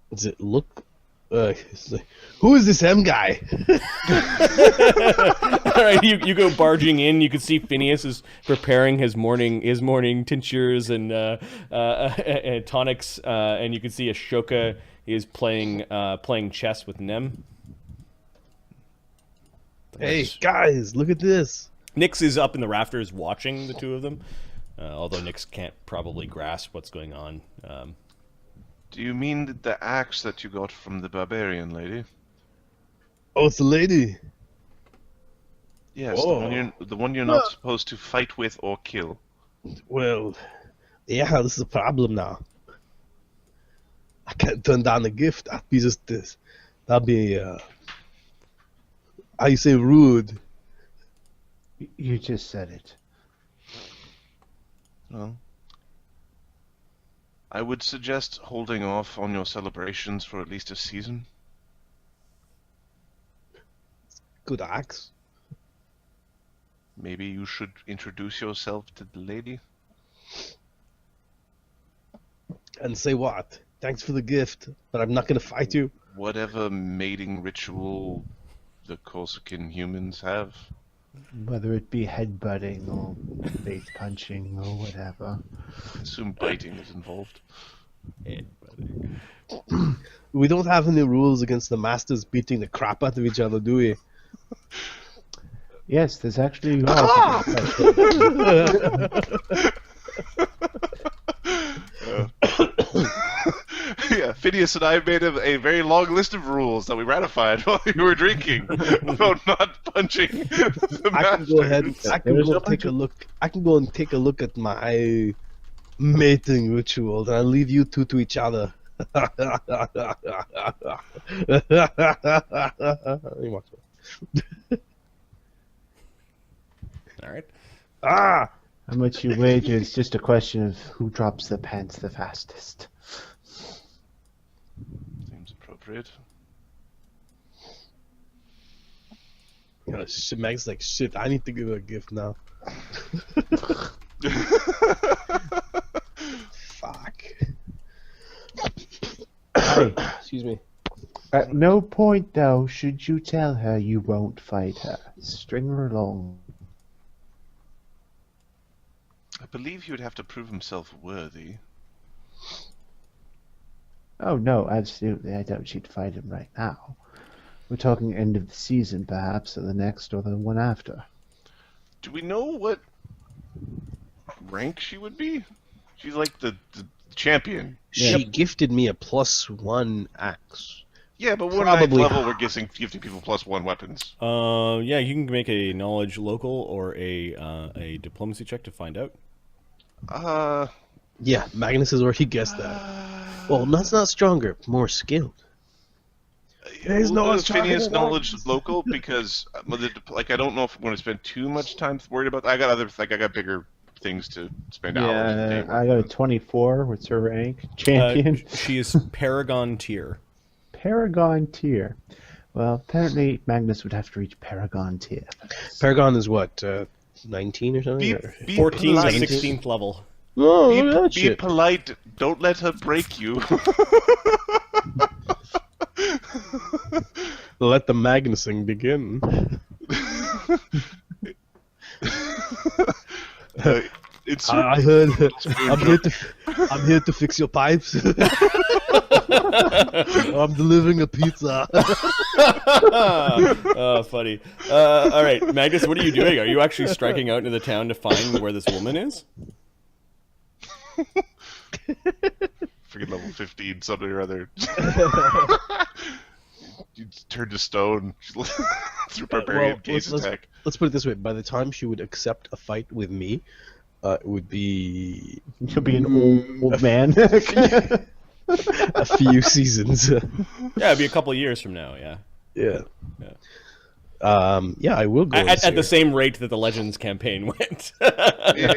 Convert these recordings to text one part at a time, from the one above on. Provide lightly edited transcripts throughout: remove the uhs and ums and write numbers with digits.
Does it look? It's like, who is this M guy? All right, you go barging in. You can see Phineas is preparing his morning tinctures and tonics, and you can see Ashoka is playing chess with Nem. Hey guys, look at this. Nyx is up in the rafters watching the two of them, although Nyx can't probably grasp what's going on. Do you mean the axe that you got from the barbarian lady? Oh, it's a lady. Yes, Whoa. the one you're not supposed to fight with or kill. Well, yeah, this is a problem now. I can't turn down a gift. That'd be just this. That'd be how you say rude. You just said it. Well, I would suggest holding off on your celebrations for at least a season. Good axe. Maybe you should introduce yourself to the lady. And say what? Thanks for the gift, but I'm not gonna fight you. Whatever mating ritual the Corsican humans have. Whether it be headbutting or face punching or whatever. I assume biting is involved. We don't have any rules against the masters beating the crap out of each other, do we? Yes, there's actually Yeah, Phineas and I made a very long list of rules that we ratified while you were drinking about not punching the I can go ahead. masters. I can go and take a look. I can go and take a look at my mating ritual, and I'll leave you two to each other. All right. Ah! how much you wager. It's just a question of who drops the pants the fastest. Seems appropriate. Shit, Meg's like, shit, I need to give her a gift now. Fuck. Hey, Excuse me. at no point, though, should you tell her you won't fight her. String her along. I believe he would have to prove himself worthy. Oh, no, absolutely. I doubt she'd fight him right now. We're talking end of the season, perhaps, or the next, or the one after. Do we know what rank she would be? She's like the champion. She gifted me a +1 axe. Yeah, but we're Probably. 9th level, we're giving people +1 weapons. Yeah, you can make a knowledge local or a diplomacy check to find out. Yeah, Magnus has already guessed that. Well, that's not stronger, more skilled. There's no we'll one do stronger Phineas than knowledge Magnus. local because like I don't know if I'm going to spend too much time worried about. I got bigger things to spend hours. a day I got a working on. 24. What's her rank? Champion. She is Paragon tier. Paragon tier. Well, apparently Magnus would have to reach Paragon tier. Paragon is what, 19 or something? Be 14 to polite. 16th level. Oh, look at that Be shit. polite. Don't let her break you. Let the Magnusing begin. It's I heard. I'm here to fix your pipes. I'm delivering a pizza. Oh, funny. All right, Magnus, what are you doing? Are you actually striking out into the town to find where this woman is? freaking level 15, something or other. You turned to stone through barbarian gaze attack. Let's put it this way: by the time she would accept a fight with me, it would be You'll be an old man. a few seasons. Yeah, it'd be a couple of years from now. Yeah. Yeah. Yeah. Yeah, I will go. At the same rate that the Legends campaign went. Yeah.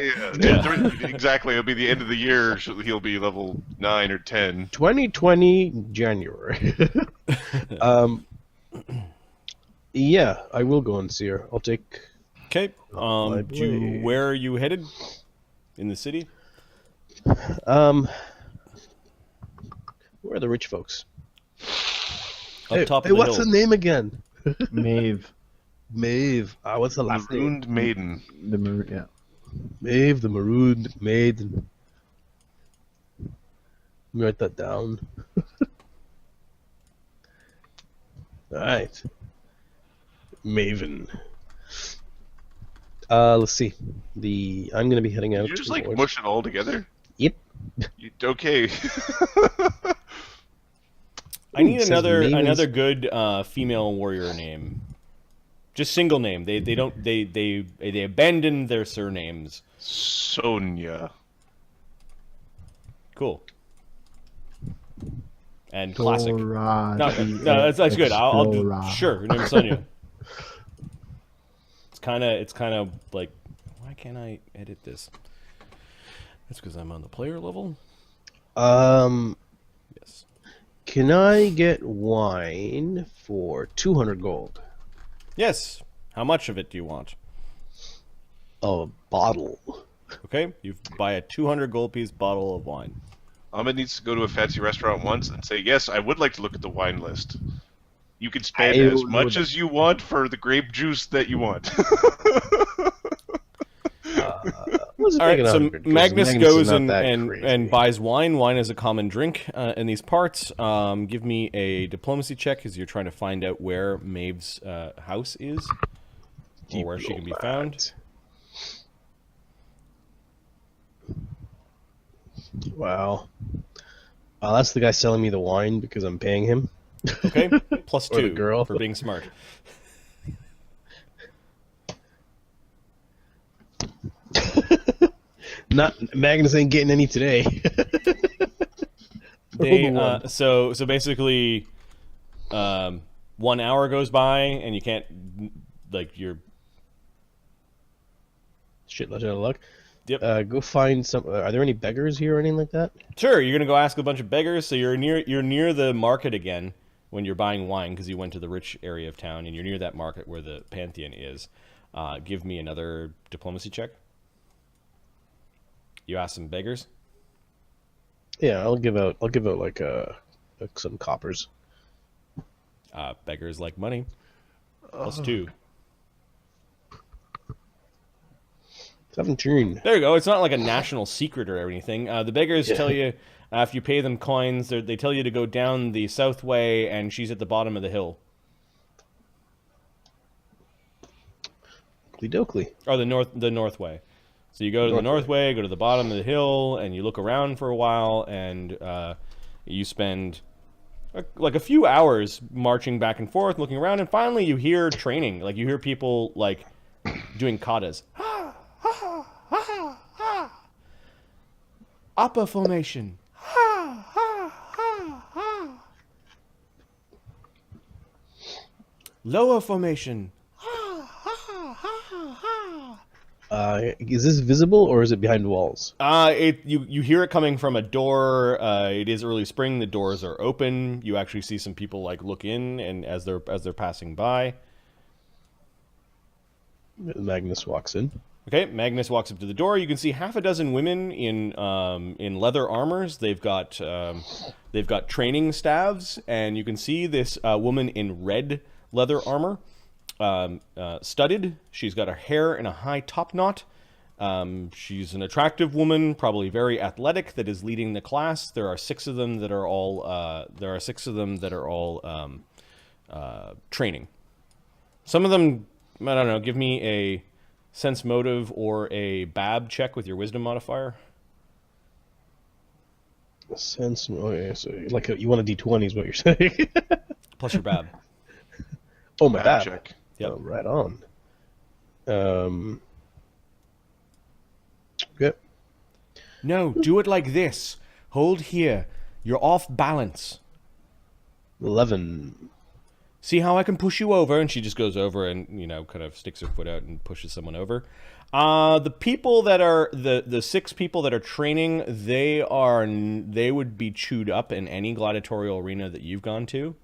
Exactly. It'll be the end of the year. He'll be level 9 or 10. 2020 January. Yeah, I will go and see her. I'll take. Okay. my blade. Where are you headed? In the city? Um, where are the rich folks? Up top Hey, of the what's hill. the name again? Maeve. Maeve. What's the last name? Marooned maiden. Yeah. Maeve, the marooned maiden. Let me write that down. Alright. Maven. Let's see. I'm gonna be heading out. Did you just like towards- mush it all together? Yep. Okay. I need it says another Maven's- good female warrior name. Just single name. They don't they abandoned their surnames. Sonya. Cool. And classic. Dora, No, that's good. I'll do, Explorer. sure. Her name's Sonya. It's kind of like, why can't I edit this? That's because I'm on the player level. Yes. Can I get wine for 200 gold? Yes. How much of it do you want? A bottle. Okay, you buy a 200 gold piece bottle of wine. Ahmed needs to go to a fancy restaurant once and say, yes, I would like to look at the wine list. You can spend as much as you want for the grape juice that you want. All right, so Magnus goes and buys wine. Wine is a common drink in these parts. Give me a diplomacy check as you're trying to find out where Maeve's house is, or where she can be found. Wow. That's the guy selling me the wine because I'm paying him. Okay, plus Or the 2 girl. for being smart. Not Magnus ain't getting any today. So basically, 1 hour goes by and you can't you're. Shit, let out of luck. Yep. Go find some. Are there any beggars here or anything like that? Sure, you're gonna go ask a bunch of beggars. So you're near the market again when you're buying wine because you went to the rich area of town and you're near that market where the Pantheon is. Give me another diplomacy check. You ask some beggars. Yeah, I'll give out like some coppers. Beggars like money. Plus 2. 17. There you go. It's not like a national secret or anything. The beggars tell you if you pay them coins, they tell you to go down the south way, and she's at the bottom of the hill. Oakley. Or the north way. So you go to the north way, go to the bottom of the hill, and you look around for a while, and you spend like a few hours marching back and forth, looking around, and finally you hear training. Like you hear people like doing katas. Upper formation. Lower formation. Is this visible or is it behind walls? You hear it coming from a door. It is early spring. The doors are open. You actually see some people like look in, and as they're passing by. Magnus walks in. Okay, Magnus walks up to the door. You can see half a dozen women in leather armors. They've got training staves, and you can see this woman in red leather armor, studded. She's got her hair in a high top knot. She's an attractive woman, probably very athletic, that is leading the class. There are 6 of them that are all training. Some of them, I don't know. Give me a sense motive or a BAB check with your wisdom modifier. Sense. Oh yeah, so like you want a D20 is what you're saying. Plus your BAB. Oh, my Bad bad. check. Yep. Oh, right on. Yep. No, do it like this. Hold here. You're off balance. 11. See how I can push you over? And she just goes over and, kind of sticks her foot out and pushes someone over. The people that are, the 6 people that are training, they would be chewed up in any gladiatorial arena that you've gone to.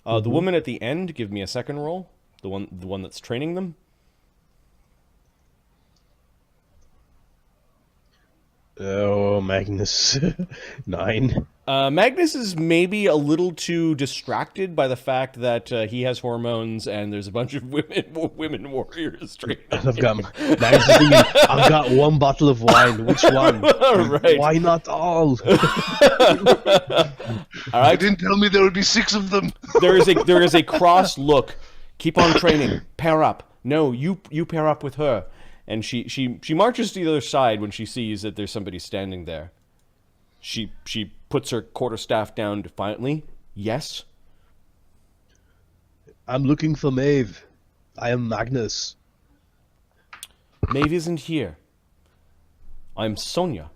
The woman at the end, give me a second roll. The one that's training them. Oh, Magnus. 9. Magnus is maybe a little too distracted by the fact that he has hormones and there's a bunch of women warriors training. Magnus is thinking, I've got 1 bottle of wine. Which one? Right. Why not all? All right. You didn't tell me there would be 6 of them. There is a cross look. Keep on training. Pair up. No, you pair up with her. And she marches to the other side when she sees that there's somebody standing there. She puts her quarterstaff down defiantly. Yes. I'm looking for Maeve. I am Magnus. Maeve isn't here. I'm Sonya.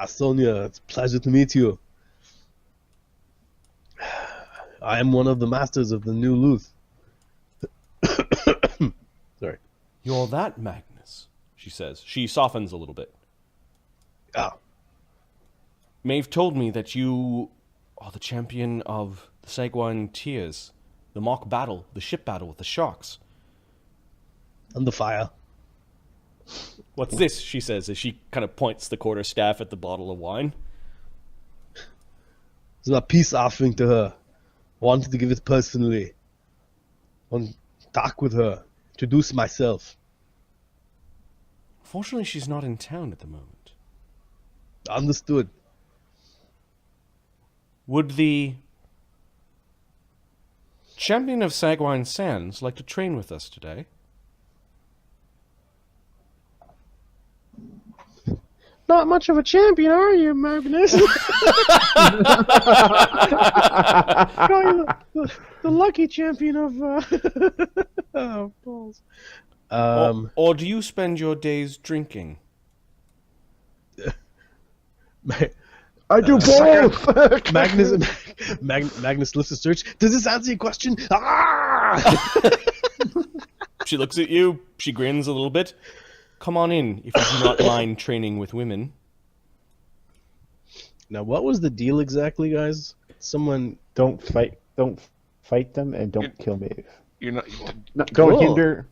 Sonya, it's a pleasure to meet you. I am one of the masters of the New Luth. Sorry. You're that Magnus, she says. She softens a little bit. Ah. Maeve told me that you are the champion of the Sagwan Tears, the mock battle, the ship battle with the sharks. And the fire. What's this? She says as she kind of points the quarterstaff at the bottle of wine. It's a peace offering to her. Wanted to give it personally. Want to talk with her. Introduce myself. Fortunately, she's not in town at the moment. Understood. Would the champion of Sagwine Sands like to train with us today? Not much of a champion, are you, Magnus? the lucky champion of oh, balls. Or do you spend your days drinking? I do both. Magnus lifts his search. Does this answer your question? Ah! She looks at you. She grins a little bit. Come on in, if you do not mind training with women. Now, what was the deal exactly, guys? Someone Don't fight them, and don't kill Maeve. You're not. Don't Cool. hinder.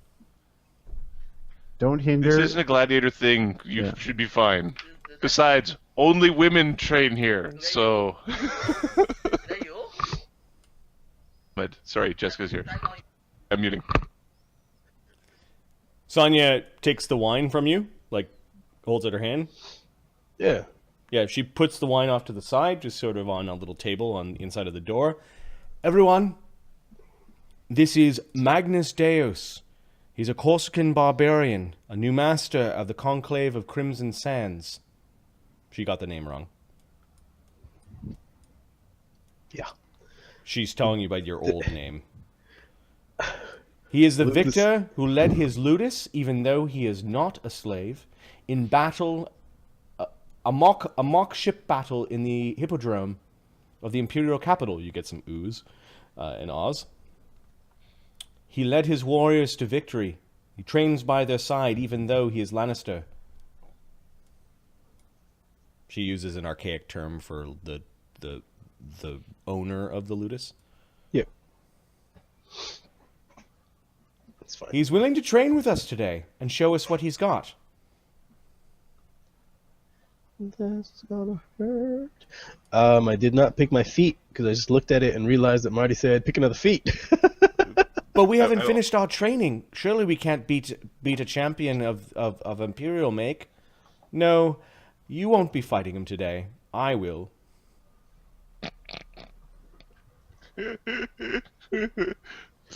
Don't hinder. This isn't a gladiator thing. You should be fine. Besides, only women train here, so. But sorry, Jessica's here. I'm muting. Sonya takes the wine from you, like holds out her hand. Yeah. Yeah, she puts the wine off to the side, just sort of on a little table on the inside of the door. Everyone, this is Magnus Deus. He's a Corsican barbarian, a new master of the Conclave of Crimson Sands. She got the name wrong. Yeah. She's telling you about your old name. He is the Ludus. victor who led his ludus, even though he is not a slave, in battle, a mock ship battle in the hippodrome of the imperial capital. You get some ooze in Oz. He led his warriors to victory. He trains by their side, even though he is Lannister. She uses an archaic term for the owner of the ludus. Yeah. That's fine. He's willing to train with us today and show us what he's got. That's gonna hurt. I did not pick my feet because I just looked at it and realized that Marty said pick another feet. But we haven't finished our training. Surely we can't beat a champion of Imperial make. No, you won't be fighting him today. I will.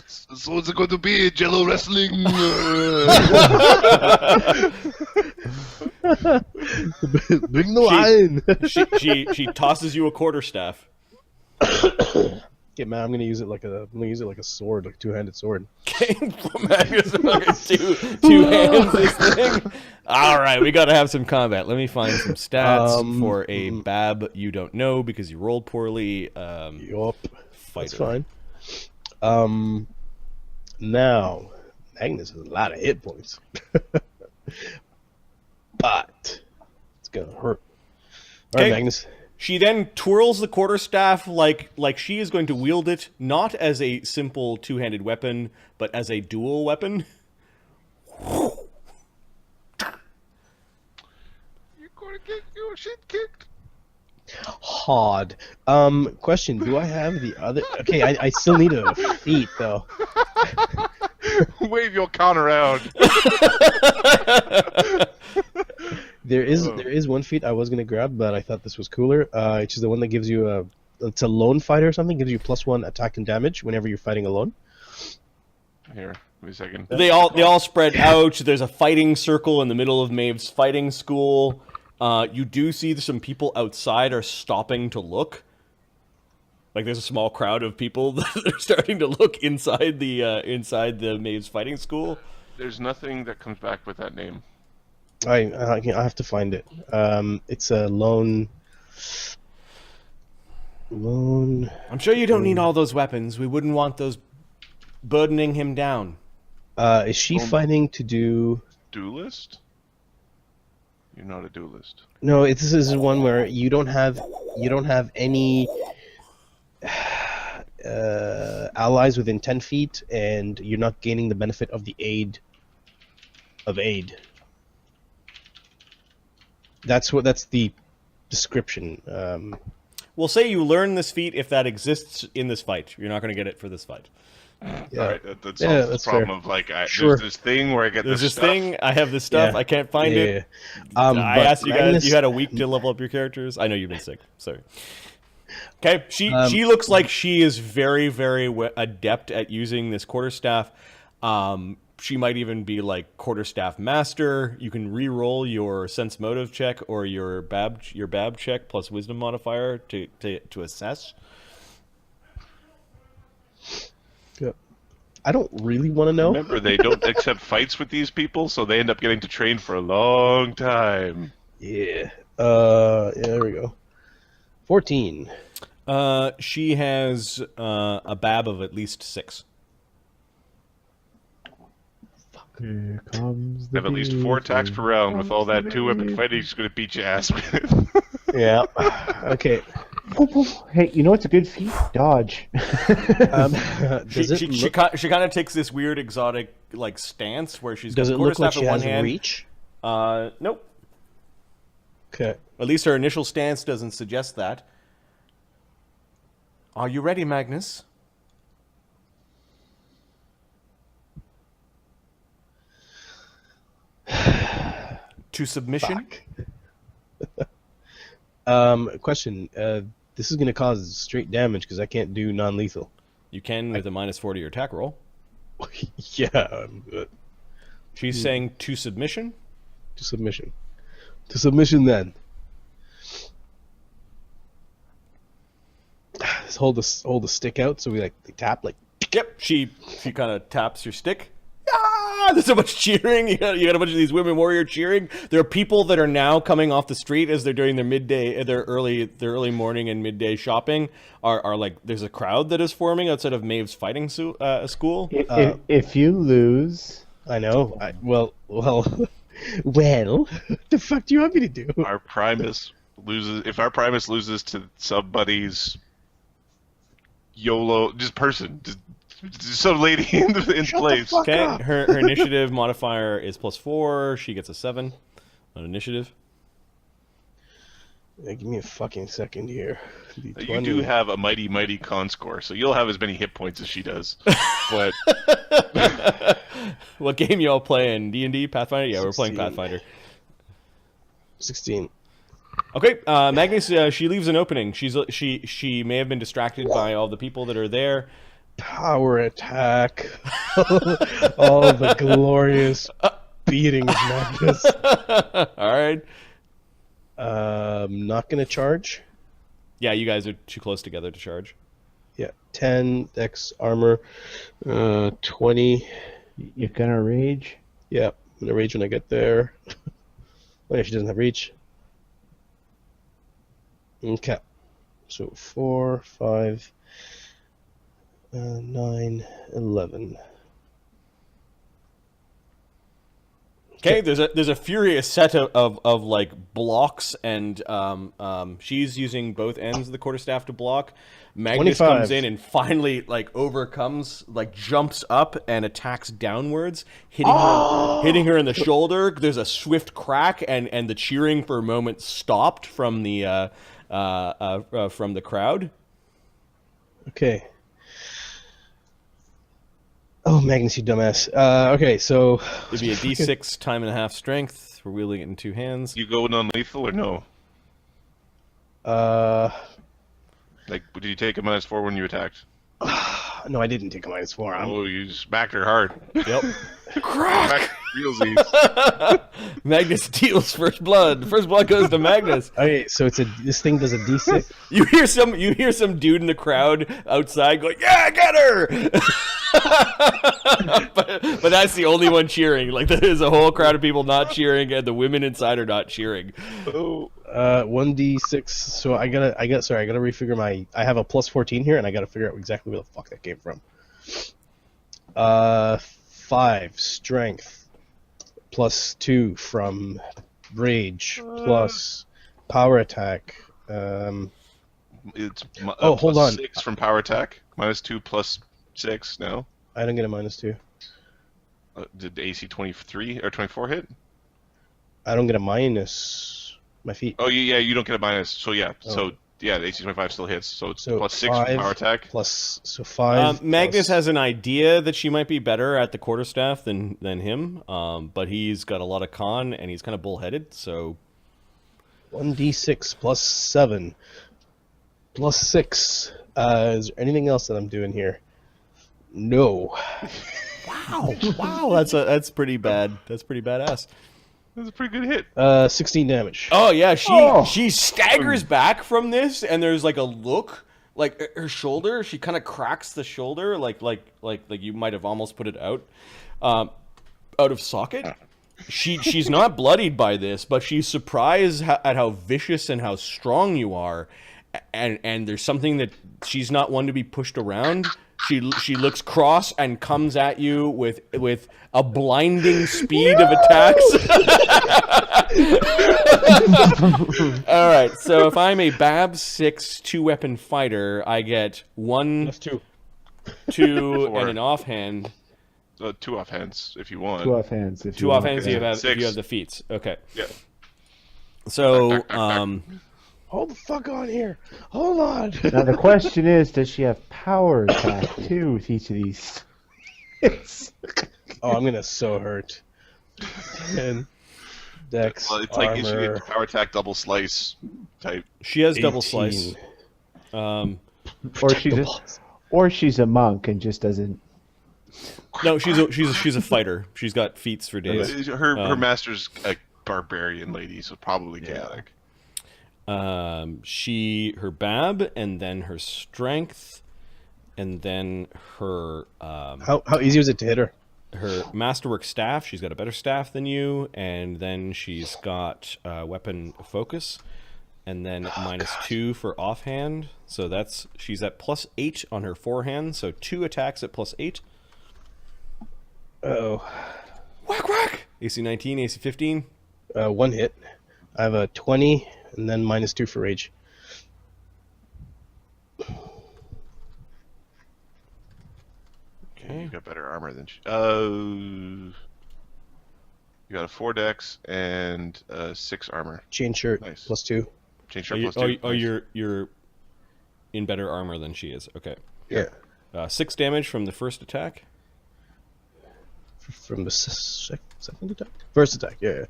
So it's going to be Jello wrestling. Bring the wine. She tosses you a quarterstaff. Yeah, man, I'm gonna use it like a sword, like a two-handed sword. Magnus, two hands this thing. All right, we gotta have some combat. Let me find some stats for a Bab you don't know because you rolled poorly. Yup. Fighter. That's fine. Now, Magnus has a lot of hit points. But it's gonna hurt. All right, Okay. Magnus. She then twirls the quarterstaff like she is going to wield it not as a simple two-handed weapon, but as a dual weapon. You're shit kicked. Hard. Question: do I have the other? Okay, I still need a feat though. Wave your con around. There is one feat I was gonna grab, but I thought this was cooler. Which is the one that gives you it's a lone fighter or something. Gives you +1 attack and damage whenever you're fighting alone. Here, give me a second. They all spread out. There's a fighting circle in the middle of Maeve's fighting school. You do see some people outside are stopping to look. Like there's a small crowd of people that are starting to look inside the Maeve's fighting school. There's nothing that comes back with that name. I have to find it. It's a lone. I'm sure you don't need all those weapons. We wouldn't want those burdening him down. Is she fighting to do? Duelist? You're not a duelist. No, this is one where you don't have any allies within 10 feet, and you're not gaining the benefit of the aid. That's the description. We'll say you learn this feat if that exists in this fight. You're not going to get it for this fight. Yeah. All right, that solves the problem fair. of like Sure. there's this thing where I get There's this this stuff. thing. I have this stuff. Yeah. I can't find it. Yeah. I But asked you guys. Magnus- You had a week to level up your characters. I know you've been sick. Sorry. Okay. She looks like she is very adept at using this quarterstaff. She might even be like quarterstaff master. You can re-roll your sense motive check or your bab check plus wisdom modifier to assess. Yeah. I don't really want to know. Remember, they don't accept fights with these people, so they end up getting to train for a long time. Yeah. Yeah, there we go. 14. She has a bab of at least 6. Here comes They have at least 4 attacks per round. With all that 2-weapon fighting, she's going to beat your ass with. Yeah. Okay. Hey, you know what's a good feat? Dodge. She kind of takes this weird exotic like stance where she's Does got it look like quarterstaff she in one has hand. reach? Nope. Okay. At least her initial stance doesn't suggest that. Are you ready, Magnus? To submission? Question. This is going to cause straight damage because I can't do non-lethal. You can with a -4 to your attack roll. Yeah, I'm good. She's saying to submission? To submission. To submission then. Just hold the stick out so we tap like. Yep. She kind of taps your stick. Ah! There's so much cheering. You got a bunch of these women warrior cheering. There are people that are now coming off the street as they're doing their early morning and midday shopping. Are like there's a crowd that is forming outside of Maeve's fighting school. If you lose, I know. Well. Well. What the fuck do you want me to do? Our Primus loses. If our Primus loses to somebody's YOLO, just some lady in place. Okay, her initiative modifier is +4. She gets a 7 on initiative. Yeah, give me a fucking second here. You do have a mighty con score, so you'll have as many hit points as she does. But What game y'all playing? D&D, Pathfinder? Yeah, we're playing 16. Pathfinder. 16. Okay, Magnus, she leaves an opening. She may have been distracted by all the people that are there. Power attack. All the glorious beating of Magnus. All right. Not gonna charge. Yeah, you guys are too close together to charge. Yeah, 10 Dex armor, 20. you're gonna rage. Yeah, I'm gonna rage when I get there. Oh yeah, she doesn't have reach. Okay, so 4, 5, 9, 11. Okay, there's a furious set of like blocks, and she's using both ends of the quarterstaff to block. Magnus 25. comes in and finally like overcomes, like jumps up and attacks downwards, hitting her in the shoulder. There's a swift crack, and the cheering for a moment stopped from the crowd. Okay. Oh, Magnus, you dumbass. Okay, so... It'd be a D6 time and a half strength for wielding it in two hands. You go non-lethal or no? Like, did you take a -4 when you attacked? No, I didn't take a -4. Oh, you smacked her hard. Yep. Crack! Realsies. Magnus deals first blood. First blood goes to Magnus. Okay, so this thing does a D6. You hear some dude in the crowd outside going, "Yeah, get her!" but that's the only one cheering. Like there's a whole crowd of people not cheering, and the women inside are not cheering. Oh. 1d6. So I gotta refigure my. I have a +14 here, and I gotta figure out exactly where the fuck that came from. 5 strength, +2 from rage, plus power attack. It's hold on. 6 from power attack. -2 +6 now. I don't get a -2. Did AC 23 or 24 hit? I don't get a minus. My feet. Oh yeah, you don't get a minus. So yeah, Oh. the AC 25 still hits. So it's So +6 5 from power attack. Plus, so 5. Magnus plus- has an idea that she might be better at the quarterstaff than him, but he's got a lot of con and he's kind of bullheaded. So 1d6 +7 +6. Is there anything else that I'm doing here? No. wow, that's pretty bad. That's pretty badass. That's a pretty good hit. 16 damage. Oh yeah, she staggers back from this, and there's like a look, like her shoulder. She kind of cracks the shoulder, like you might have almost put it out of socket. She's not bloodied by this, but she's surprised at how vicious and how strong you are, and there's something that she's not one to be pushed around. She looks cross and comes at you with a blinding speed of attacks. All right, so if I'm a BAB 6 2-weapon fighter, I get 1, That's 2. 2, 4. and an offhand. 2 offhands if you want. 2 offhands. If 2 you want. offhands. You have 6. the feats. Okay. Yeah. So Hold the fuck on here. Hold on. Now the question is, does she have power attack too with each of these? Oh, I'm gonna so hurt. 10. Dex. Well, it's like armor, you should get power attack double slice type. she has double 18. slice. Or she's a monk and just doesn't. No, she's a fighter. She's got feats for days. Her master's a barbarian lady, so probably chaotic. Her BAB, and then her strength, and then her How easy was it to hit her? her masterwork staff. She's got a better staff than you, and then she's got weapon focus, and then -2 for offhand. So she's at +8 on her forehand. So 2 attacks at +8. Oh, Whack whack. AC 19, AC 15. 1 hit. I have a 20, and then -2 for rage. Okay, you got better armor than she. You got a 4 dex and 6 armor. Chain shirt Nice. +2. Change shirt +2. Nice. You're in better armor than she is. Okay. Yeah. 6 damage from the first attack. From the second attack? First attack, yeah.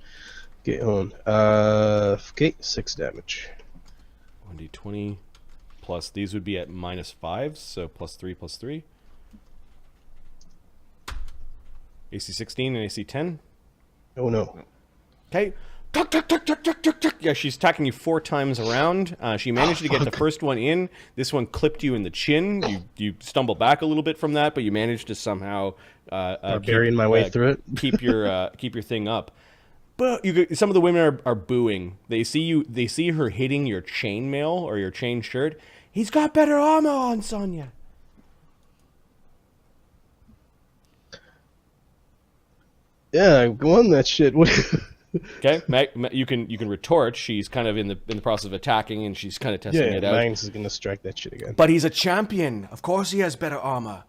Get on. Okay, 6 damage. 1d20 plus these would be at -5, so +3. AC 16 and AC 10. Oh no. Okay. Tuck, tuck, tuck, tuck, tuck, tuck, tuck. Yeah, she's attacking you 4 times around. She managed to get the first one in. This one clipped you in the chin. You stumble back a little bit from that, but you managed to somehow Barbarian my way through it. keep your thing up. But some of the women are booing. They see her hitting your chainmail or your chain shirt. He's got better armor on, Sonya. Yeah, go on that shit. What? Okay, you can retort. She's kind of in the process of attacking, and she's kind of testing Yeah, it out. Magnus is gonna strike that shit again. But he's a champion. Of course, he has better armor.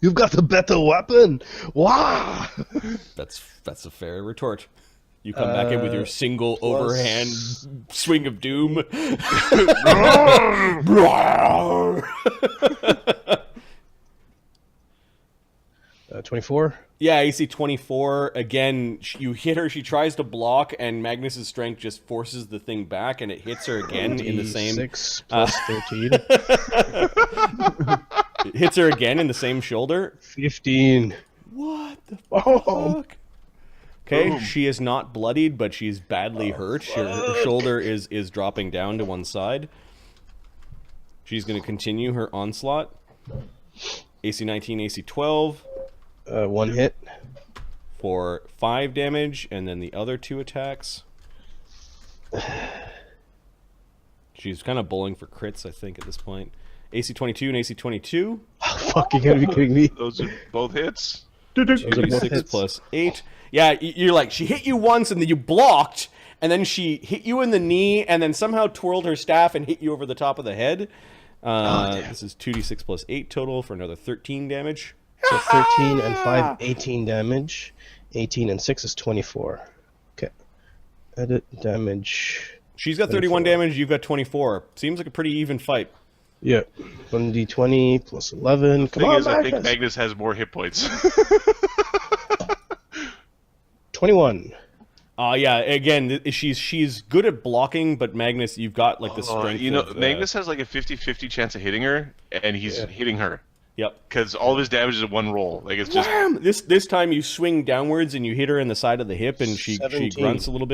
You've got the better weapon. Wow. That's a fair retort. You come back in with your single overhand swing of doom. 24. Yeah, AC 24. Again, you hit her. She tries to block, and Magnus's strength just forces the thing back, and it hits her again in the same. 6 plus 13. It hits her again in the same shoulder. 15. What the Oh. fuck? Okay, Boom. she is not bloodied, but she's badly hurt. Her shoulder is dropping down to one side. She's going to continue her onslaught. AC 19, AC 12 1 hit. for 5 damage, and then the other 2 attacks. She's kind of bowling for crits, I think, at this point. AC 22 and AC 22. Oh, fuck, you gotta be kidding me. Those are both hits. 2d6 plus 8. Yeah, you're like, she hit you once, and then you blocked, and then she hit you in the knee, and then somehow twirled her staff and hit you over the top of the head. This is 2d6 plus 8 total for another 13 damage. So 13 and 5, 18 damage. 18 and 6 is 24. Okay. Edit damage. She's got 31 damage, you've got 24. Seems like a pretty even fight. Yeah. 1d20 plus 11. Come Thing on, is, I think Magnus. Magnus has more hit points. 21. Yeah, again, she's good at blocking, but Magnus, you've got like the strength. Magnus has like a 50-50 chance of hitting her, and he's hitting her. Yep. Because all of his damage is in one roll. Like, it's just... Wham! This time you swing downwards and you hit her in the side of the hip, and she 17. grunts a lot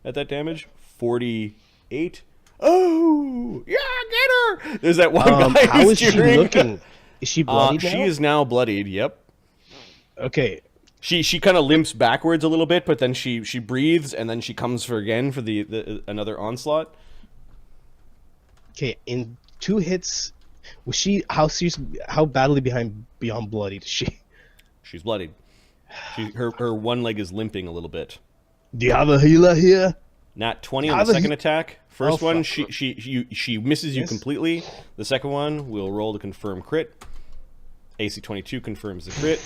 at that damage. 48. Oh, yeah, get her! There's that one guy How who's is she cheering. looking? Is she bloody now? She is now bloodied. Yep. Okay. She kind of limps backwards a little bit, but then she breathes, and then she comes for the another onslaught. Okay, in 2 hits, was she how badly beyond bloodied is she? She's bloodied. Her one leg is limping a little bit. Do you have a healer here? Nat 20 on the second attack. First Oh, one, fuck. she misses you Yes. completely. The second one, we'll roll to confirm crit. AC 22 confirms the crit.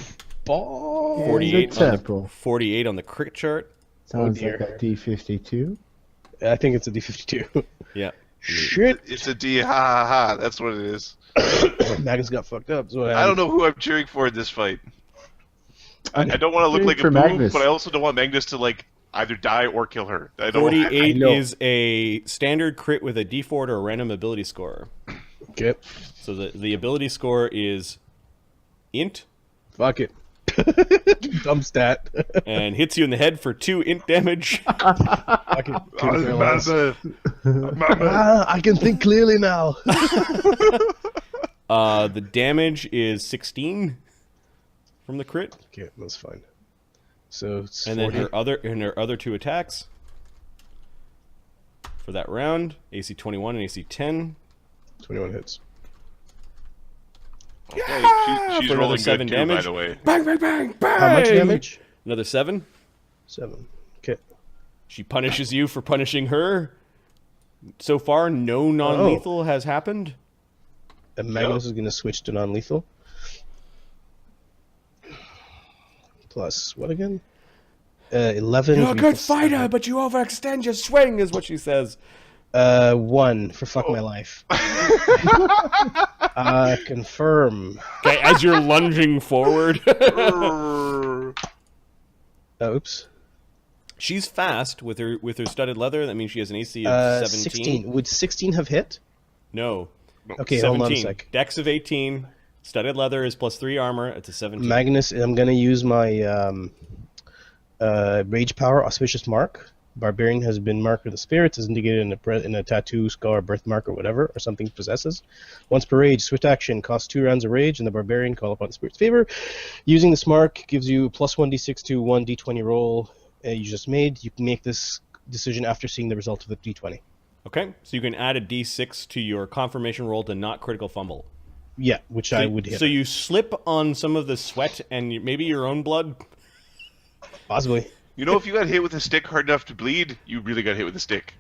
Ball. 48 Is it on the, temple? 48 on the crit chart. Sounds dear. like a D52. I think it's a D52. Yeah. Shit. It's a D, ha ha ha. That's what it is. Magnus got fucked up. So I don't know who I'm cheering for in this fight. I don't want to look Cheering like a for boob, Magnus. but I also don't want Magnus to like either die or kill her. I don't. 48 know. is a standard crit with a D4 to a random ability score. Okay. So the ability score is int Fuck it. Dumb stat. and hits you in the head for 2 int damage. Fuck it. Critical illness. Massive. I can think clearly now. The damage is 16 from the crit. Okay, that's fine. So it's And then 40. her other 2 attacks for that round, AC 21 and AC 10. 21 hits. She's For another rolling 7 good too, by damage. the way. Bang, bang, bang, bang! How much damage? Another 7. 7. Okay. She punishes you for punishing her. So far, no non-lethal has happened. And Magnus is going to switch to non-lethal. Plus, what again? 11. You're a good equals fighter, but you overextend your swing, is what she says. 1 for fuck my life. Confirm. Okay, as you're lunging forward. Oops. She's fast with her studded leather. That means she has an AC of 17. 16. Would 16 have hit? No. Okay, 17. hold on a sec. Dex of 18. Studded leather is plus 3 armor. It's a 17. Magnus, I'm going to use my Rage Power Auspicious Mark. Barbarian has been marked with the spirits, is indicated in a tattoo, scar, birthmark, or whatever, or something possesses. Once per rage, swift action, costs 2 rounds of rage, and the Barbarian call upon the spirit's favor. Using this mark gives you plus 1d6 to 1d20 roll you just made. You can make this decision after seeing the result of the d20. Okay, so you can add a d6 to your confirmation roll to not critical fumble. Yeah, which I would hit. So you slip on some of the sweat and maybe your own blood? Possibly. You know, if you got hit with a stick hard enough to bleed, you really got hit with a stick.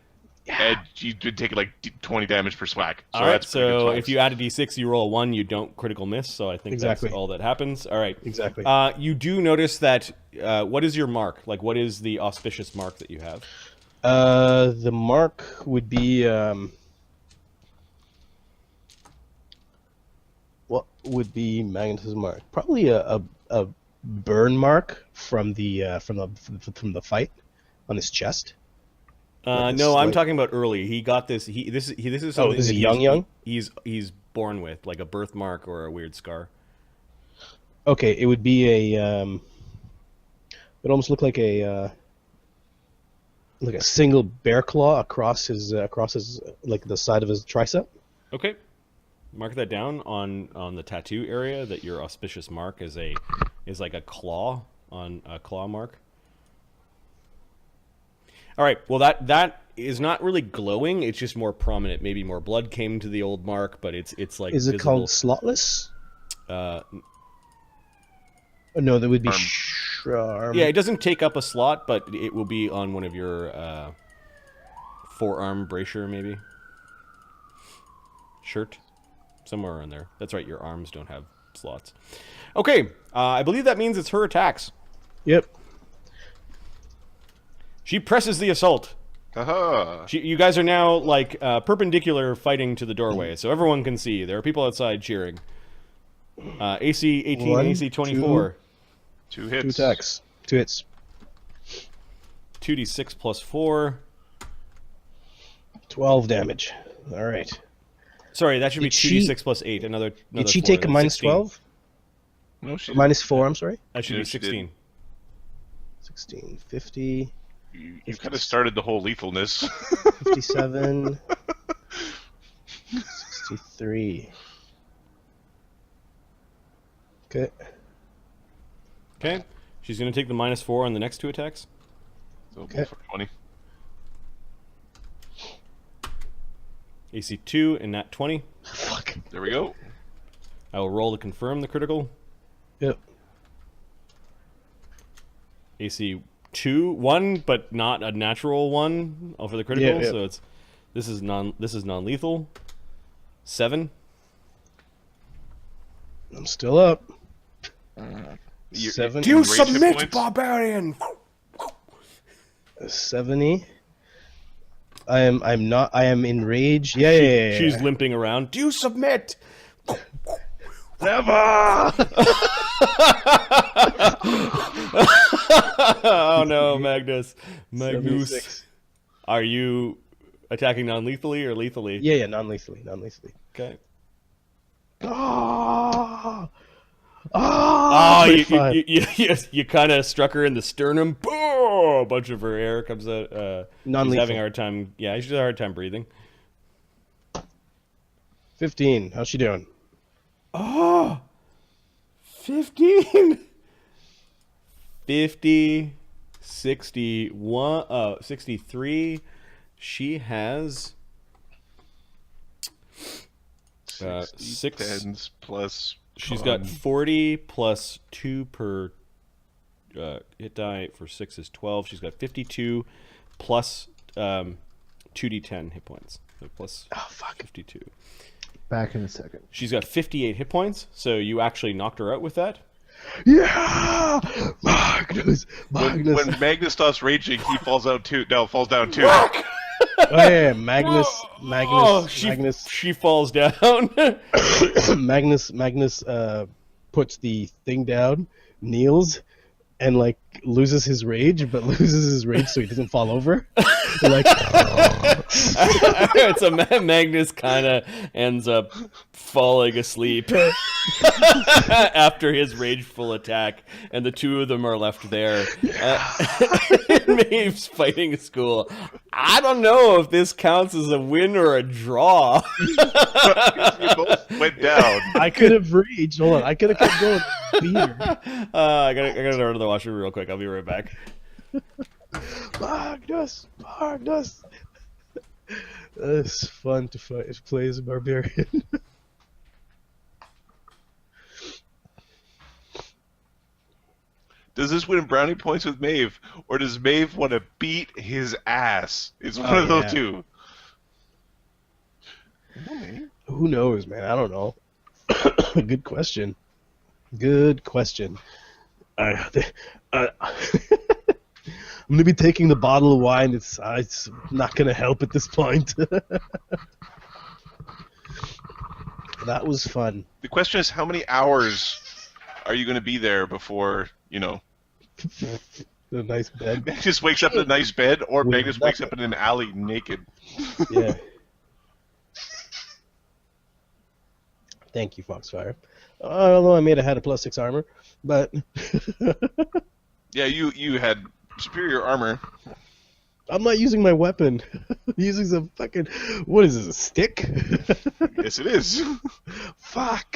Yeah. And you'd been taking like 20 damage per swack. So All right, that's pretty good so times. if you add a d6, you roll a 1, you don't critical miss, so I think Exactly. that's all that happens. All right. Exactly. You do notice that, what is your mark? Like, what is the auspicious mark that you have? The mark would be what would be Magnus's mark? Probably a burn mark from the fight on his chest. No, I'm talking about early. He got this. This is something this is that young? He's born with, like a birthmark or a weird scar. Okay, it would be a it almost look like a single bear claw across his like the side of his tricep. Okay, mark that down on the tattoo area. That your auspicious mark is like a claw on a claw mark. All right. Well, that is not really glowing. It's just more prominent. Maybe more blood came to the old mark, but it's like. Is it visible. called slotless? No, that would be arm. Yeah, it doesn't take up a slot, but it will be on one of your forearm brachure, maybe. Shirt, somewhere in there. That's right. Your arms don't have slots. Okay, I believe that means it's her attacks. Yep. She presses the assault. Aha! You guys are now like perpendicular fighting to the doorway, so everyone can see. There are people outside cheering. AC 18, One, AC 24. 2 hits. 2 attacks. 2 hits. 2d6 plus 4. 12 damage. All right. Sorry, that should be Did she- 2d6 plus 8. Another Did she 4, take a that's minus 16. 12? No, she Minus 4, I'm sorry. That should Yeah, be she did. 16. 16, 50, You kind of started the whole lethalness. 57, 63. Okay. Okay. She's going to take the minus 4 on the next 2 attacks. So Okay. go for 20. AC 2 and nat 20. Fuck. There we go. I will roll to confirm the critical. Yep. AC 2, 1, but not a natural 1 for the critical. Yeah. So this is non-lethal. 7. I'm still up. You- 7. Do you submit, barbarian? 70. I'm not. I am enraged. Yeah. She's limping around. Do you submit? Never. Oh no, Magnus. 76. Are you attacking non-lethally or lethally? Yeah, non-lethally. Okay. Ah! Oh, you 35. kind of struck her in the sternum. Boom! A bunch of her air comes out. She's Non-lethal. having a hard time. Yeah, she's having a hard time breathing. 15. How's she doing? Oh! 15! 50, 61, 63. She has 6. Tens plus. She's got 40 plus 2 per hit die for 6 is 12. She's got 52 plus 2d10 hit points. So plus 52. Back in a second. She's got 58 hit points, so you actually knocked her out with that. Yeah! Magnus! When Magnus stops raging, he falls out too. No, falls down too. Oh, yeah, Magnus. She falls down. Magnus puts the thing down, kneels, and like loses his rage, but loses his rage so he doesn't fall over. Like, So Magnus kind of ends up falling asleep after his rageful attack, and the two of them are left there. Maeve's fighting school. I don't know if this counts as a win or a draw. You both went down. I could have raged. Hold on, I could have kept going. Beat her. I gotta go to the washroom real quick. I'll be right back. Magnus. It's fun to play as a barbarian. Does this win brownie points with Maeve, or does Maeve want to beat his ass? It's one of those two. Who knows, man? I don't know. Good question. Good question. I'm gonna be taking the bottle of wine. It's not gonna help at this point. That was fun. The question is, how many hours are you going to be there before, you know... A nice bed. Magnus wakes up in a nice bed, or Magnus wakes up in an alley naked. Yeah. Thank you, Foxfire. Although I made a had a +6 armor, but... Yeah, you had superior armor. I'm not using my weapon. I'm using some fucking... What is this, a stick? Yes, it is. Fuck.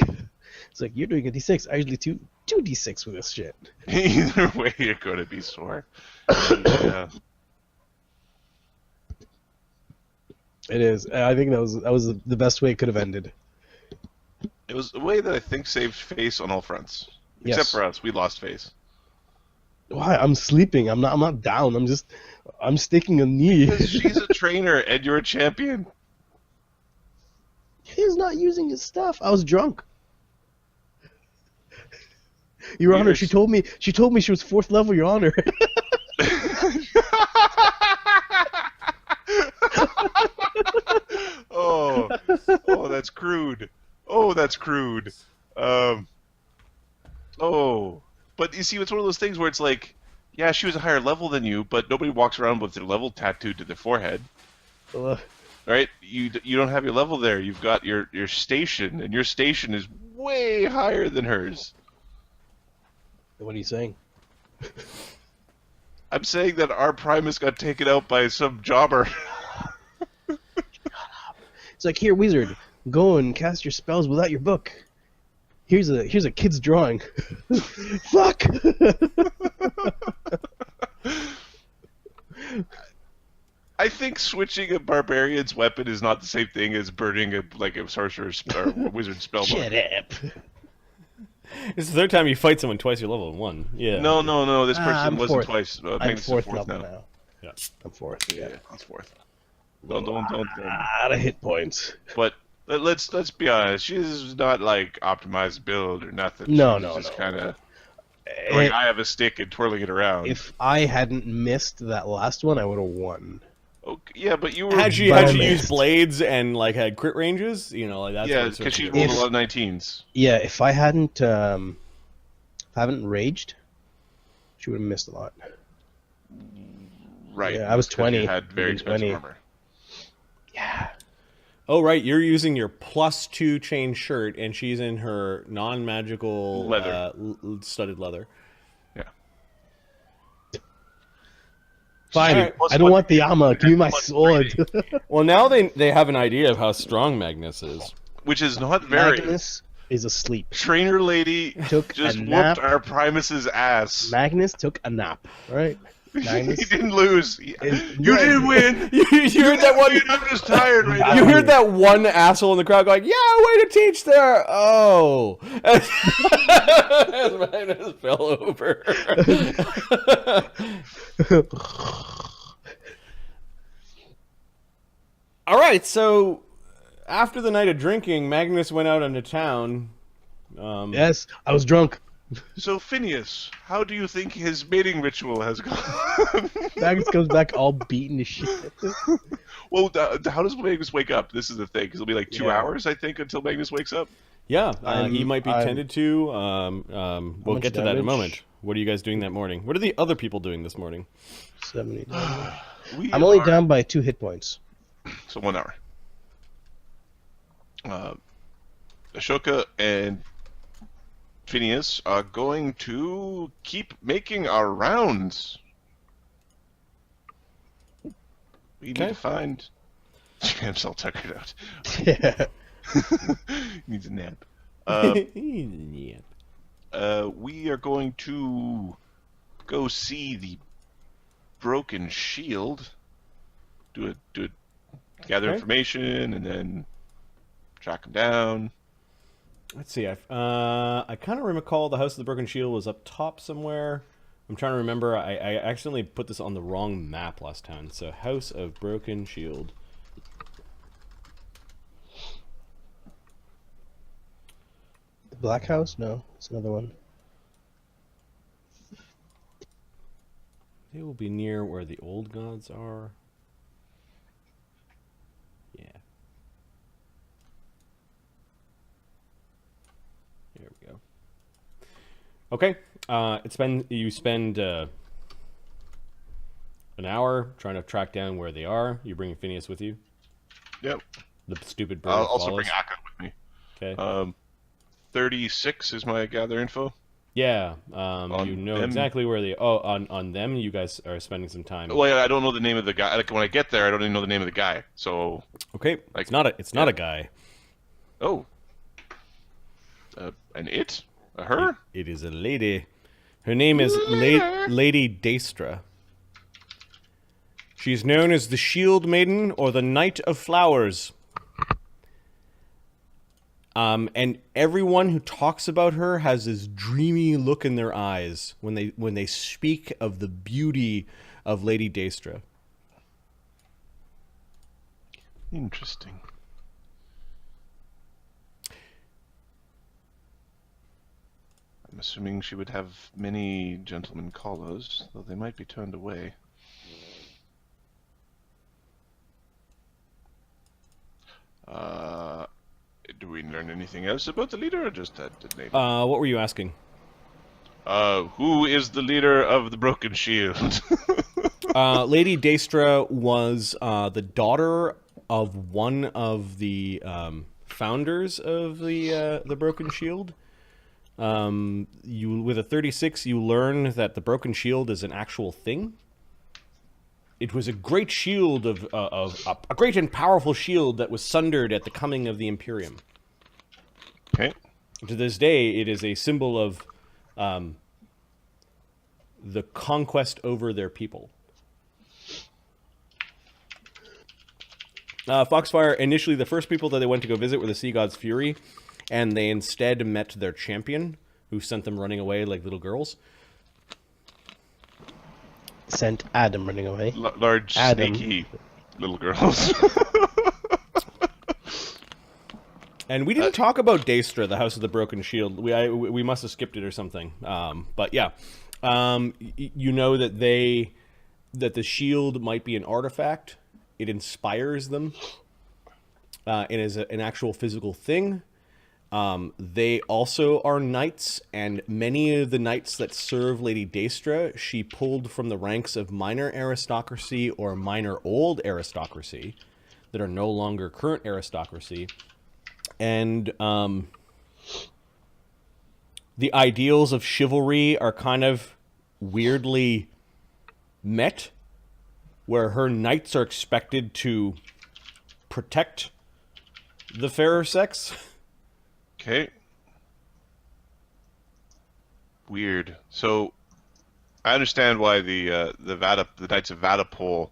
It's like, you're doing a D6. I usually do 2D6 with this shit. Either way, you're going to be sore. Yeah. It is. I think that was the best way it could have ended. It was a way that I think saved face on all fronts. Yes. Except for us, we lost face. Why? I'm sleeping. I'm not down. I'm sticking a knee. Because she's a trainer and you're a champion. He's not using his stuff. I was drunk. Your Honor, she told me she was 4th level, Your Honor. Oh, that's crude. Oh, that's crude. But you see, it's one of those things where it's like, yeah, she was a higher level than you, but nobody walks around with their level tattooed to their forehead. Right? You don't have your level there. You've got your station, and your station is way higher than hers. What are you saying? I'm saying that our Primus got taken out by some jobber. It's like, here, wizard, go and cast your spells without your book. Here's a kid's drawing. Fuck. I think switching a barbarian's weapon is not the same thing as burning a sorcerer's or a wizard's spellbook. Shut up. It's the 3rd time you fight someone twice your level in one. Yeah. No. This person I'm wasn't 4th. twice. I'm Magnus is 4th 4th level now. now. Yeah. I'm 4th. Yeah. He's 4th. Don't. Out of hit points. But let's be honest. She's not like optimized build or nothing. No. She's just kind of like, I have a stick and twirling it around. If I hadn't missed that last one, I would have won. Okay, yeah, but you were... Had she used blades and like had crit ranges, you know, like that's Yeah, because she rolled a lot of 19s. Yeah, if I hadn't raged, she would have missed a lot. Right. Yeah, I was 20. You had very expensive 20. armor. Yeah. Oh right, you're using your +2 chain shirt, and she's in her non-magical Leather. Studded leather. Yeah. Fine. Alright, I don't want the armor. Give me my sword. Well, now they have an idea of how strong Magnus is. Which is not very... Magnus is asleep. Trainer lady Took just a whooped nap. our Primus's ass. Magnus took a nap. Right? He Magnus. didn't lose. You didn't win. You heard that one? I'm just tired right now. You heard that one asshole in the crowd going, "Yeah, way to teach there." Oh, as Magnus fell over. All right, so after the night of drinking, Magnus went out into town. Yes, I was drunk. So, Phineas, how do you think his mating ritual has gone? Magnus comes back all beaten to shit. Well, how does Magnus wake up? This is the thing, because it'll be like 2 hours, I think, until Magnus wakes up. Yeah, he might be tended to. We'll much get to that in a damage? moment. What are you guys doing that morning? What are the other people doing this morning? 70. We I'm only are- down by 2 hit points. So 1 hour. Ashoka and Phineas are going to keep making our rounds. We need to find... Cham's all tuckered out. Yeah. Needs a nap. Yeah. We are going to go see the broken shield. Gather Okay. information and then track him down. Let's see. I kind of recall the House of the Broken Shield was up top somewhere. I'm trying to remember. I accidentally put this on the wrong map last time. So House of Broken Shield. The Black House? No, it's another one. They will be near where the old gods are. Yeah. There we go. Okay. You spend an hour trying to track down where they are. You bring Phineas with you. Yep. The stupid bird I'll also follows. bring Aka with me. Okay. 36 is my gather info. Yeah. You know them. exactly where they. Oh, on them. You guys are spending some time. Well, yeah, I don't know the name of the guy. Like when I get there, I don't even know the name of the guy. So. Okay. Like, it's not a guy. Oh. An it? A her? It is a lady. Her name is Lady Daestra. She's known as the Shield Maiden or the Knight of Flowers. And everyone who talks about her has this dreamy look in their eyes when they speak of the beauty of Lady Daestra. Interesting. I'm assuming she would have many gentlemen callers, though they might be turned away. Do we learn anything else about the leader, or just that name? What were you asking? Who is the leader of the Broken Shield? Lady Daestra was the daughter of one of the founders of the Broken Shield. With a 36, you learn that the Broken Shield is an actual thing. It was a great shield of a great and powerful shield that was sundered at the coming of the Imperium. Okay. To this day, it is a symbol of the conquest over their people. Foxfire, initially the first people that they went to go visit were the Sea God's Fury, and they instead met their champion, who sent them running away like little girls. Sent Adam running away. Large, Adam. sneaky little girls. And we didn't talk about Daestra, the House of the Broken Shield. We must have skipped it or something. But yeah, you know that the shield might be an artifact. It inspires them. It is an actual physical thing. They also are knights, and many of the knights that serve Lady Daestra, she pulled from the ranks of minor aristocracy or minor old aristocracy that are no longer current aristocracy. And the ideals of chivalry are kind of weirdly met, where her knights are expected to protect the fairer sex. Okay. Weird. So, I understand why the Knights of Vaddapol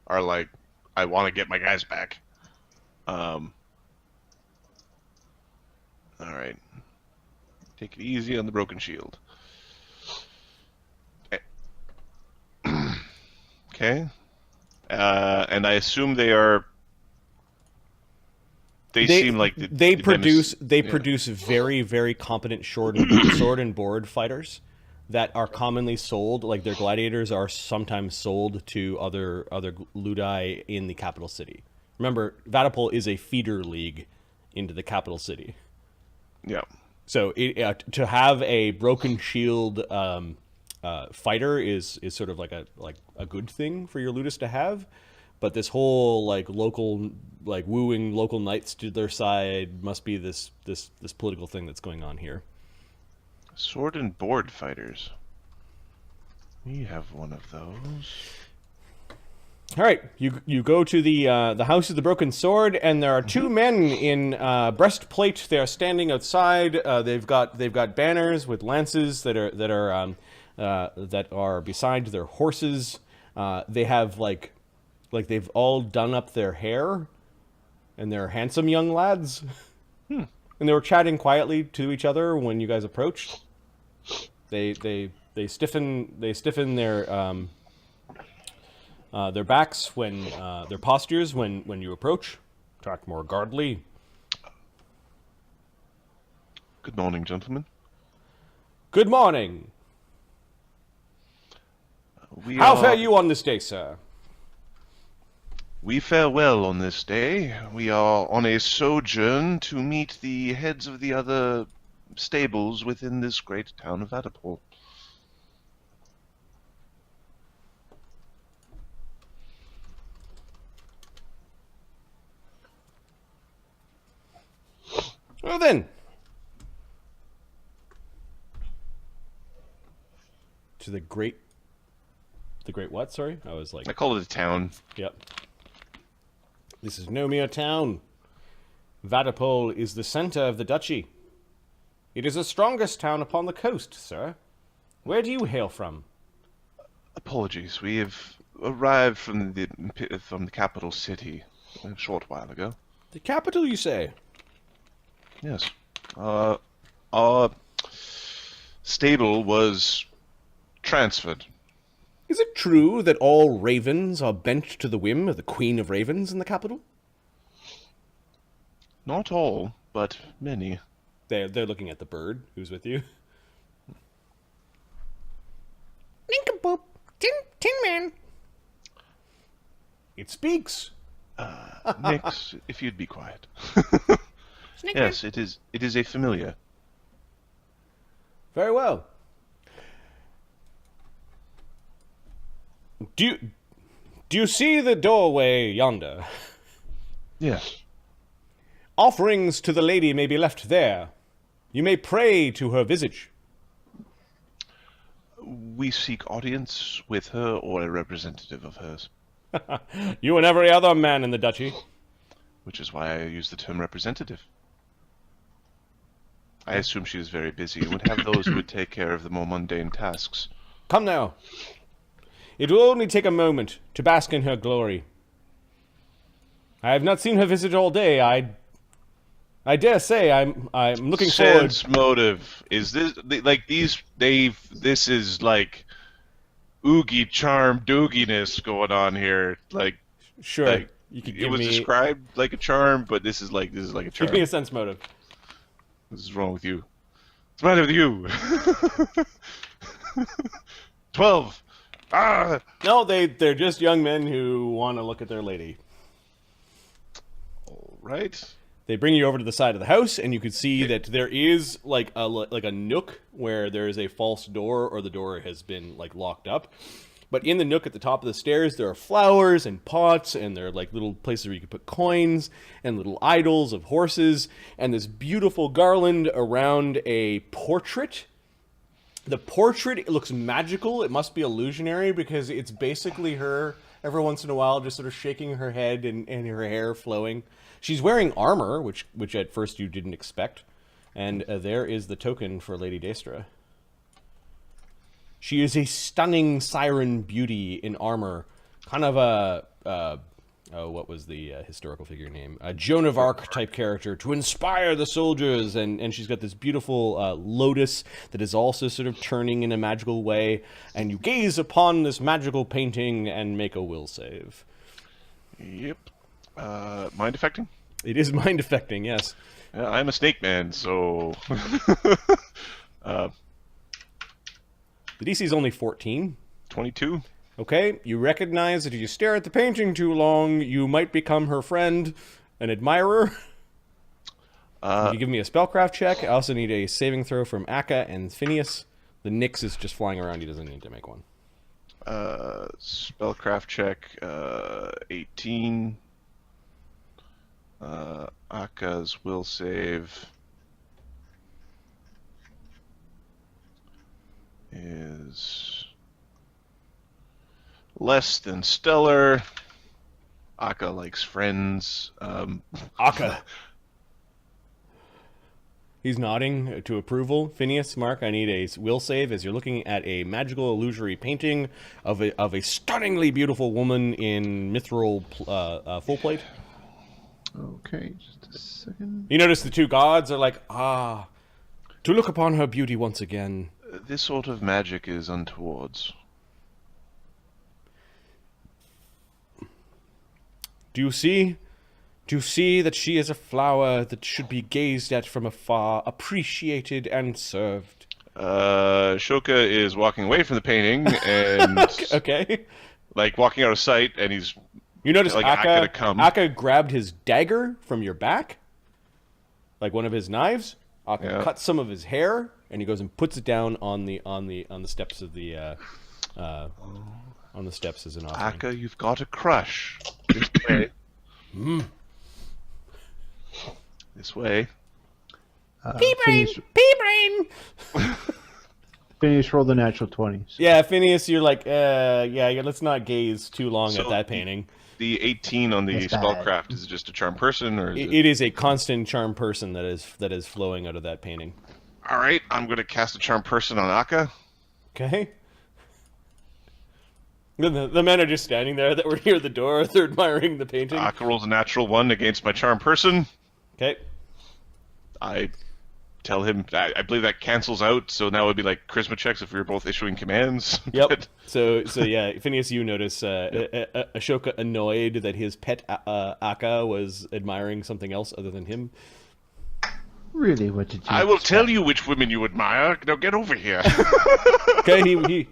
are like, I want to get my guys back. All right. Take it easy on the Broken Shield. Okay. And I assume they are. They seem like they produce very, very competent sword and board fighters that are commonly sold. Like their gladiators are sometimes sold to other ludi in the capital city. Remember, Vaddapol is a feeder league into the capital city. Yeah. So to have a Broken Shield fighter is sort of like a good thing for your ludus to have. But this whole wooing local knights to their side must be this political thing that's going on here. Sword and board fighters. We have one of those. All right, you go to the House of the Broken Sword, and there are two men in breastplate. They are standing outside. They've got banners with lances that are beside their horses. They have like they've all done up their hair, and they're handsome young lads. And they were chatting quietly to each other when you guys approached. They They stiffen their backs when their postures when you approach. To act more guardly. Good morning, gentlemen. Good morning. How fare you on this day, sir? We fare well on this day. We are on a sojourn to meet the heads of the other stables within this great town of Vaddapol. Well then. To the great what? Sorry, I was like. I call it a town. Yep. This is no mere town. Vaddapol is the center of the duchy. It is the strongest town upon the coast, sir. Where do you hail from? Apologies, we have arrived from the capital city a short while ago. The capital, you say? Yes. Our stable was transferred. Is it true that all ravens are bent to the whim of the Queen of Ravens in the capital? Not all, but many. They're looking at the bird who's with you. Nincompoop! Tin Man! It speaks! Nyx, if you'd be quiet. Snake Yes, it is a familiar. Very well. Do you see the doorway yonder? Yes. Offerings to the lady may be left there. You may pray to her visage. We seek audience with her or a representative of hers. You and every other man in the duchy. Which is why I use the term representative. I assume she is very busy and would have those who would take care of the more mundane tasks. Come now. It will only take a moment to bask in her glory. I have not seen her visage all day. I dare say I'm looking forward. Sense motive. Is this like these? This is like oogie charm dooginess going on here. Like sure, like, you could it give was me. described like a charm, but this is like a charm. Give me a sense motive. What is wrong with you? What's the matter with you? 12. Ah! No, they're just young men who want to look at their lady. All right. They bring you over to the side of the house, and you can see that there is like a nook where there is a false door, or the door has been like locked up. But in the nook at the top of the stairs, there are flowers and pots, and there are like little places where you can put coins and little idols of horses, and this beautiful garland around a portrait. The portrait, it looks magical. It must be illusionary because it's basically her every once in a while just sort of shaking her head and her hair flowing. She's wearing armor, which at first you didn't expect. And there is the token for Lady Daestra. She is a stunning siren beauty in armor. Kind of a... what was the historical figure name? A Joan of Arc type character to inspire the soldiers. And she's got this beautiful lotus that is also sort of turning in a magical way. And you gaze upon this magical painting and make a will save. Yep. Mind affecting? It is mind affecting, yes. Yeah, I'm a snake man, so... The DC is only 14. 22. Okay, you recognize that if you stare at the painting too long, you might become her friend, an admirer. You give me a spellcraft check. I also need a saving throw from Aka and Phineas. The Nyx is just flying around. He doesn't need to make one. Spellcraft check, 18. Aka's will save is less than stellar. Aka likes friends. Aka. He's nodding to approval. Phineas, Mark, I need a will save as you're looking at a magical illusory painting of a stunningly beautiful woman in mithril full plate. Okay, just a second. You notice the two gods are like, to look upon her beauty once again. This sort of magic is untowards. Do you see that she is a flower that should be gazed at from afar, appreciated and served? Ashoka is walking away from the painting and Okay. like walking out of sight, and he's You notice like Aka, to come. Aka grabbed his dagger from your back, like one of his knives. Aka cuts some of his hair, and he goes and puts it down on the steps of the on the steps as an offering. Aka, you've got a crush. This way. This way. Pea-brain! Pea-brain! Phineas rolled the natural 20s. Yeah, Phineas, you're like, yeah, let's not gaze too long at that painting. The 18 on the It's bad. spellcraft, is it just a charm person, or is It is a constant charm person that is flowing out of that painting. All right, I'm going to cast a charm person on Aka. Okay. The men are just standing there that were near the door. They're admiring the painting. Aka rolls a natural 1 against my charm person. Okay. I tell him, I believe that cancels out, so now it would be like charisma checks if we were both issuing commands. Yep. But- So yeah, Phineas, you notice Ashoka annoyed that his pet Aka was admiring something else other than him. Really, what did you I will expect? tell you which women you admire. Now get over here. Okay,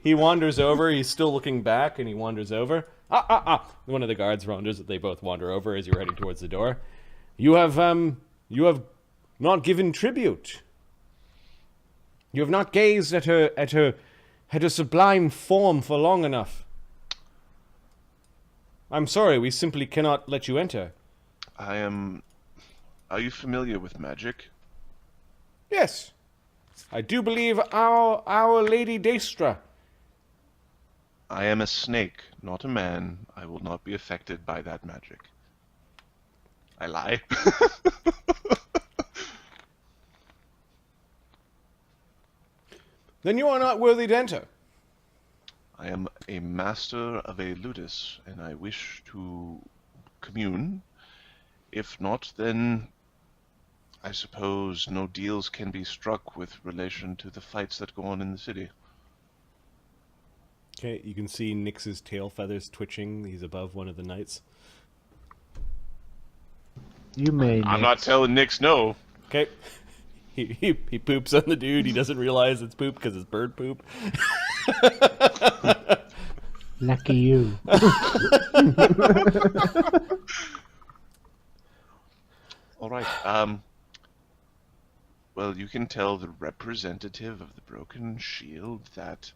he wanders over. He's still looking back, and he wanders over. One of the guards wanders. They both wander over as you're heading towards the door. You have not given tribute. You have not gazed at her sublime form for long enough. I'm sorry, we simply cannot let you enter. I am... Are you familiar with magic? Yes, I do believe our Lady Daestra. I am a snake, not a man. I will not be affected by that magic. I lie. Then you are not worthy to enter. I am a master of a ludus, and I wish to commune. If not, then I suppose no deals can be struck with relation to the fights that go on in the city. Okay, you can see Nyx's tail feathers twitching. He's above one of the knights. You may. I'm not telling Nyx no. Okay. He poops on the dude. He doesn't realize it's poop because it's bird poop. Lucky you. All right. Well, you can tell the representative of the Broken Shield that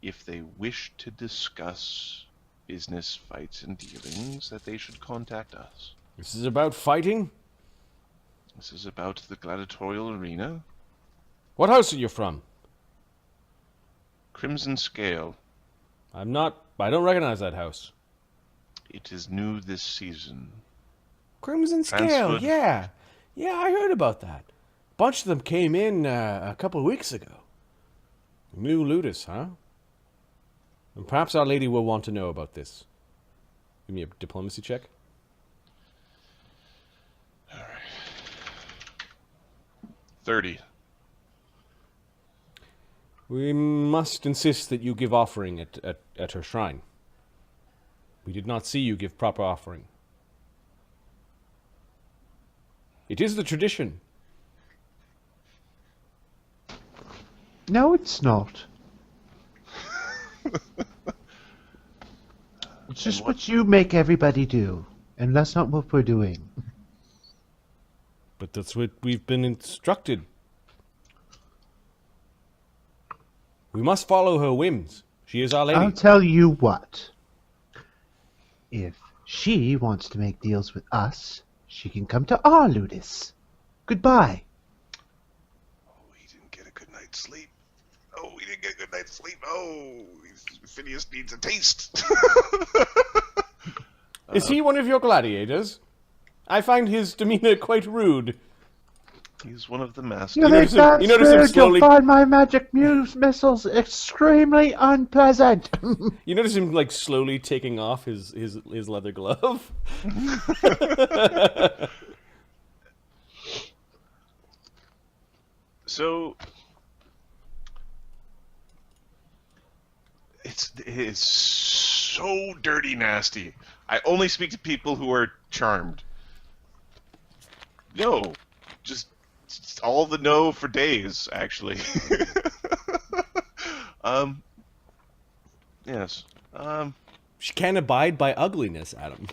if they wish to discuss business, fights, and dealings, that they should contact us. This is about fighting? This is about the gladiatorial arena. What house are you from? Crimson Scale. I don't recognize that house. It is new this season. Crimson Scale, Transferred. yeah. Yeah, I heard about that. A bunch of them came in a couple of weeks ago. New Ludus, huh? And perhaps Our Lady will want to know about this. Give me a diplomacy check. 30. We must insist that you give offering at her shrine. We did not see you give proper offering. It is the tradition. No, it's not. It's just what you make everybody do, and that's not what we're doing. But that's what we've been instructed. We must follow her whims. She is Our Lady. I'll tell you what. If she wants to make deals with us, she can come to our Ludus. Goodbye. Oh, he didn't get a good night's sleep. Oh, he didn't get a good night's sleep. Oh, Phineas needs a taste. Is he one of your gladiators? I find his demeanor quite rude. He's one of the masters. You notice think him- that's you notice him rude? slowly- You'll find my magic missiles extremely unpleasant. You notice him like slowly taking off his leather glove. So, It is so dirty nasty. I only speak to people who are charmed. No. Just all the no for days, actually. Yes. She can't abide by ugliness, Adam.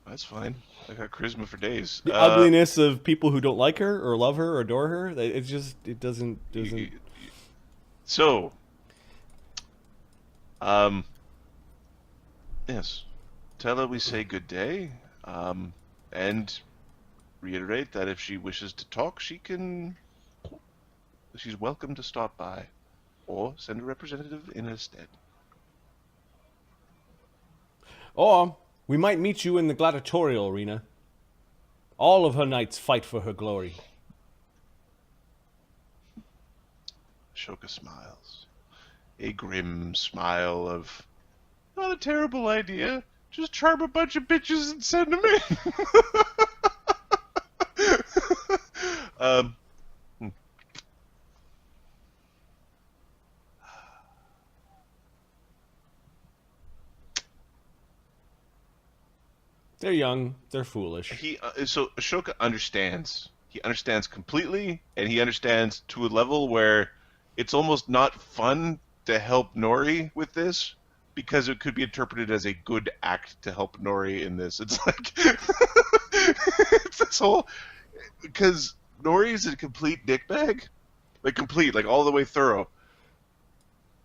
That's fine. I got charisma for days. The ugliness of people who don't like her or love her or adore her. It doesn't. So, yes. Tell her we say good day, and reiterate that if she wishes to talk, she's welcome to stop by, or send a representative in her stead. Or we might meet you in the gladiatorial arena. All of her knights fight for her glory. Ashoka smiles. A grim smile of, not a terrible idea. Just charm a bunch of bitches and send them in. They're young. They're foolish. So Ashoka understands. He understands completely, and he understands to a level where it's almost not fun to help Nori with this, because it could be interpreted as a good act to help Nori in this. It's like it's this whole, because Nori is a complete dickbag, like all the way thorough.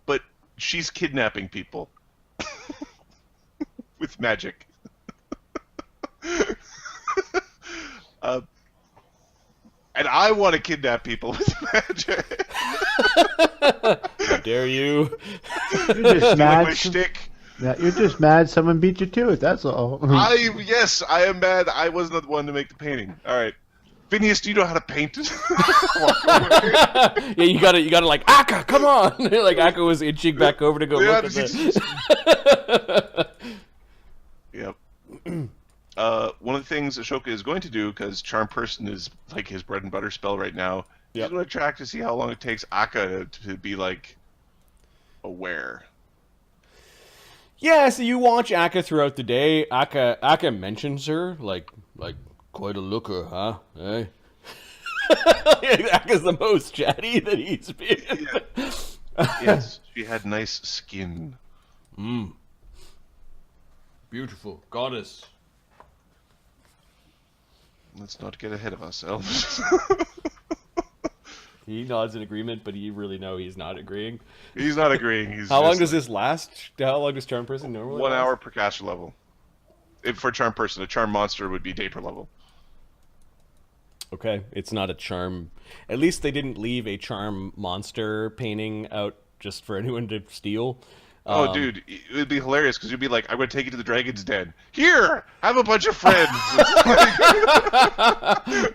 But she's kidnapping people with magic. And I want to kidnap people with magic. How dare you? You're just mad. My shtick. Yeah, you're just mad someone beat you to it, that's all. Yes, I am mad. I wasn't the one to make the painting. All right. Phineas, do you know how to paint? Yeah, you gotta like, Aka, come on! Like Aka was inching back over to go look at the... Yep. One of the things Ashoka is going to do, because Charm Person is like his bread and butter spell right now, he's going to track to see how long it takes Aka to be like aware. Yeah, so you watch Aka throughout the day. Aka mentions her, like quite a looker, huh? Eh? Aka's the most chatty that he's been. Yeah. Yes, she had nice skin. Beautiful goddess. Let's not get ahead of ourselves. He nods in agreement, but you really know he's not agreeing. He's not agreeing. He's How long does this last? How long does Charm Person normally 1 last? hour per caster level. For Charm Person, a Charm Monster would be day per level. Okay, it's not a charm. At least they didn't leave a charm monster painting out just for anyone to steal. Oh, dude, it would be hilarious because you'd be like, I'm going to take you to the Dragon's Den. Here! Have a bunch of friends!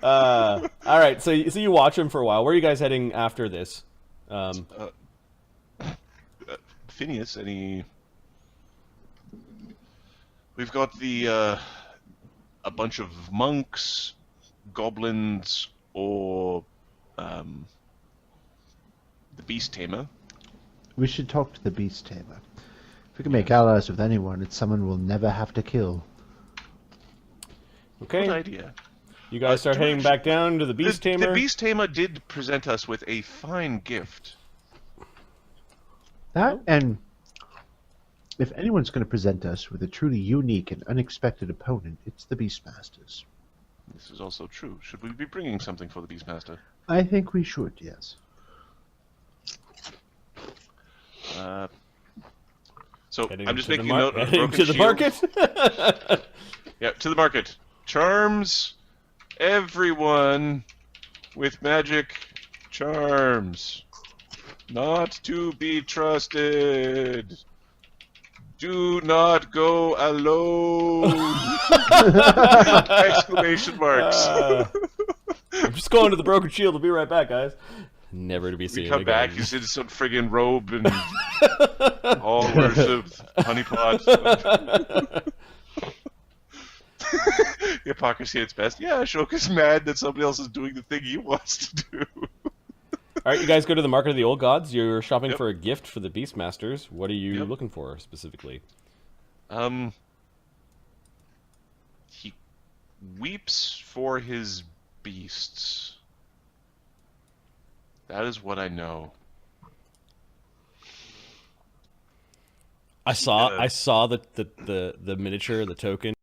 All right, so you watch him for a while. Where are you guys heading after this? Phineas, We've got a bunch of monks, goblins, or the Beast Tamer. We should talk to the Beast Tamer. If we can make allies with anyone, it's someone we'll never have to kill. Okay. Good idea. You guys start heading back down to the Beast Tamer. The Beast Tamer did present us with a fine gift. That, and if anyone's going to present us with a truly unique and unexpected opponent, it's the Beastmasters. This is also true. Should we be bringing something for the Beastmaster? I think we should, yes. So Heading I'm just to the making a note of heading broken to the shield. market. Yeah, to the market. Charms everyone with magic charms. Not to be trusted. Do not go alone! Exclamation marks. I'm just going to the Broken Shield. I'll be right back, guys. Never to be seen You come again. back, he's in some friggin' robe and all worshipped honeypot. Hypocrisy at its best. Yeah, Ashoka's mad that somebody else is doing the thing he wants to do. right, you guys go to the Market of the Old Gods. You're shopping Yep. for a gift for the Beastmasters. What are you Yep. looking for specifically? He weeps for his beasts. That is what I know. I saw the miniature, the token.